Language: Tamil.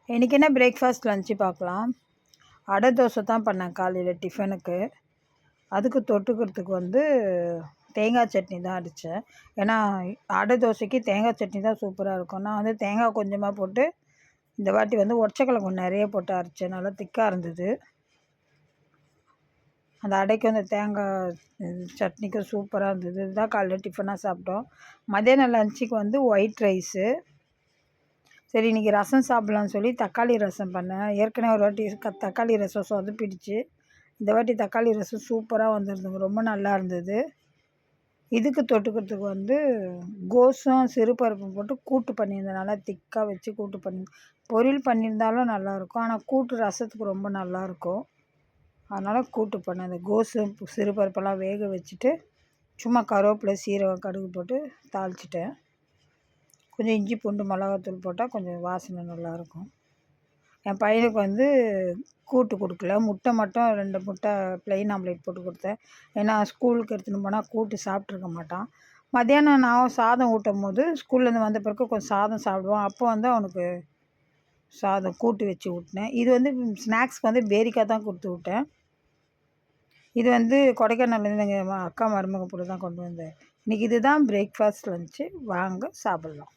இன்றைக்கி என்ன பிரேக்ஃபாஸ்ட் லஞ்சு பார்க்கலாம். அடை தோசை தான் பண்ணேன் காலையில் டிஃபனுக்கு. அதுக்கு தொட்டுக்கிறதுக்கு தேங்காய் சட்னி தான் அடித்தேன். ஏன்னா அடை தோசைக்கு தேங்காய் சட்னி தான் சூப்பராக இருக்கும். நான் தேங்காய் கொஞ்சமாக போட்டு இந்த வாட்டி ஒற்றைக்கிழங்கு நிறைய போட்டு அரைச்சேன். நல்லா திக்காக இருந்தது. அந்த அடைக்கு தேங்காய் சட்னிக்கும் சூப்பராக இருந்தது. இதுதான் காலையில் டிஃபனாக சாப்பிட்டோம். மதியானம் லஞ்சுக்கு ஒயிட் ரைஸு. சரி இன்றைக்கி ரசம் சாப்பிட்லான்னு சொல்லி தக்காளி ரசம் பண்ணேன். ஏற்கனவே ஒரு வாட்டி தக்காளி ரசம் சொதப்பிடுச்சு. இந்த வாட்டி தக்காளி ரசம் சூப்பராக வந்திருந்தது, ரொம்ப நல்லா இருந்தது. இதுக்கு தொட்டுக்கிறதுக்கு கோஸும் சிறுபருப்பும் போட்டு கூட்டு பண்ணியிருந்தேன். நல்லா திக்காக வச்சு கூட்டு பண்ணி பொரியல் பண்ணியிருந்தாலும் நல்லாயிருக்கும். ஆனால் கூட்டு ரசத்துக்கு ரொம்ப நல்லாயிருக்கும். அதனால் கூட்டு பண்ணேன். அந்த கோஸு சிறுபருப்பெல்லாம் வேக வச்சுட்டு சும்மா கருவேப்பிலை சீரகம் கடுகு போட்டு தாளிச்சிட்டேன். கொஞ்சம் இஞ்சி பூண்டு மிளகாத்தூள் போட்டால் கொஞ்சம் வாசனை நல்லாயிருக்கும். என் பையனுக்கு கூட்டு கொடுக்கல, முட்டை மட்டும் 2 முட்டை ப்ளைன் ஆம்லேட் போட்டு கொடுத்தேன். ஏன்னா ஸ்கூலுக்கு எடுத்துன்னு போனால் கூட்டு சாப்பிட்ருக்க மாட்டான். மத்தியானம் நான் சாதம் ஊட்டும் போது ஸ்கூல்லேருந்து வந்த பிறகு கொஞ்சம் சாதம் சாப்பிடுவான். அப்போ அவனுக்கு சாதம் கூட்டு வச்சு ஊட்டினேன். இது ஸ்நாக்ஸ்க்கு பேரிக்காய் தான் கொடுத்து விட்டேன். இது கொடைக்கானல்லேருந்து எங்கள் அக்கா மருமக கூட தான் கொண்டு வந்தேன். இன்றைக்கி இதுதான் பிரேக்ஃபாஸ்ட் லஞ்சு. வாங்க சாப்பிட்லாம்.